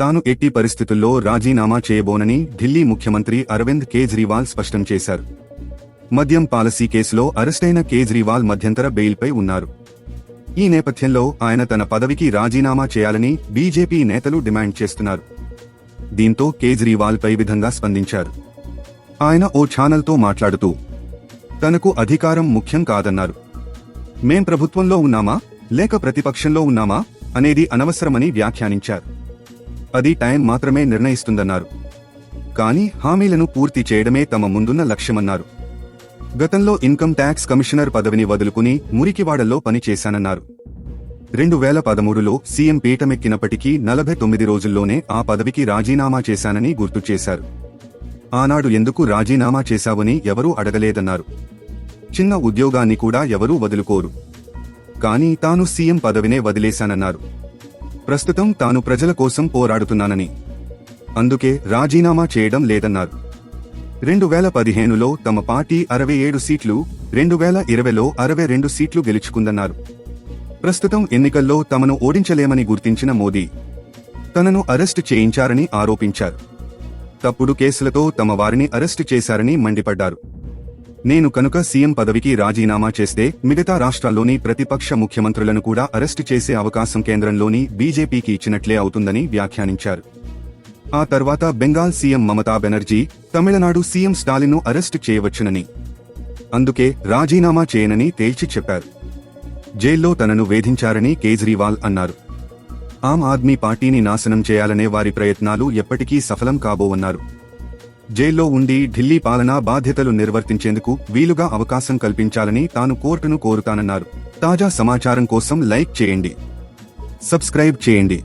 తాను ఎట్టి పరిస్థితుల్లో రాజీనామా చేయబోనని ఢిల్లీ ముఖ్యమంత్రి అరవింద్ కేజ్రీవాల్ స్పష్టం చేశారు. మద్యం పాలసీ కేసులో అరెస్టైన కేజ్రీవాల్ మధ్యంతర బెయిల్పై ఉన్నారు. ఈ నేపథ్యంలో ఆయన తన పదవికి రాజీనామా చేయాలని బీజేపీ నేతలు డిమాండ్ చేస్తున్నారు. దీంతో కేజ్రీవాల్ పై విధంగా స్పందించారు. ఆయన ఓ ఛానల్తో మాట్లాడుతూ, తనకు అధికారం ముఖ్యం కాదన్నారు. మేం ప్రభుత్వంలో ఉన్నామా లేక ప్రతిపక్షంలో ఉన్నామా అనేది అనవసరమని వ్యాఖ్యానించారు. అది టైం మాత్రమే నిర్ణయిస్తుందన్నారు. కానీ హామీలను పూర్తి చేయడమే తమ ముందున్న లక్ష్యమన్నారు. గతంలో ఇన్కమ్ ట్యాక్స్ కమిషనర్ పదవిని వదులుకుని మురికివాడల్లో పనిచేశానన్నారు. 2013లో సీఎం పీఠమెక్కినప్పటికీ 49 రోజుల్లోనే ఆ పదవికి రాజీనామా చేశానని గుర్తు చేశారు. ఆనాడు ఎందుకు రాజీనామా చేశావని ఎవరూ అడగలేదన్నారు. చిన్న ఉద్యోగాన్ని కూడా ఎవరూ వదులుకోరు. కానీ తాను సీఎం పదవినే వదిలేశానన్నారు. ప్రస్తుతం తాను ప్రజల కోసం పోరాడుతున్నానని, అందుకే రాజీనామా చేయడం లేదన్నారు. 2015లో తమ పార్టీ 67 సీట్లు, 2020లో 62 సీట్లు గెలుచుకుందన్నారు. ప్రస్తుతం ఎన్నికల్లో తమను ఓడించలేమని గుర్తించిన మోదీ తనను అరెస్టు చేయించారని ఆరోపించారు. తప్పుడు కేసులతో తమ వారిని అరెస్టు చేశారని మండిపడ్డారు. నేను కనుక సీఎం పదవికి రాజీనామా చేస్తే మిగతా రాష్ట్రాల్లోని ప్రతిపక్ష ముఖ్యమంత్రులను కూడా అరెస్టు చేసే అవకాశం కేంద్రంలోని బీజేపీకి ఇచ్చినట్లే అవుతుందని వ్యాఖ్యానించారు. ఆ తర్వాత బెంగాల్ సీఎం మమతా బెనర్జీ, తమిళనాడు సీఎం స్టాలిన్ను అరెస్టు చేయవచ్చునని, అందుకే రాజీనామా చేయనని తేల్చి చెప్పారు. జైల్లో తనను వేధించారని కేజ్రీవాల్ అన్నారు. ఆమ్ ఆద్మీ పార్టీని నాశనం చేయాలనే వారి ప్రయత్నాలు ఎప్పటికీ సఫలం కాబోవన్నారు. జైల్లో ఉండి ఢిల్లీ పాలనా బాధ్యతలు నిర్వర్తించేందుకు వీలుగా అవకాశం కల్పించాలని తాను కోర్టును కోరుతానన్నారు. తాజా సమాచారం కోసం లైక్ చేయండి, సబ్స్క్రైబ్ చేయండి.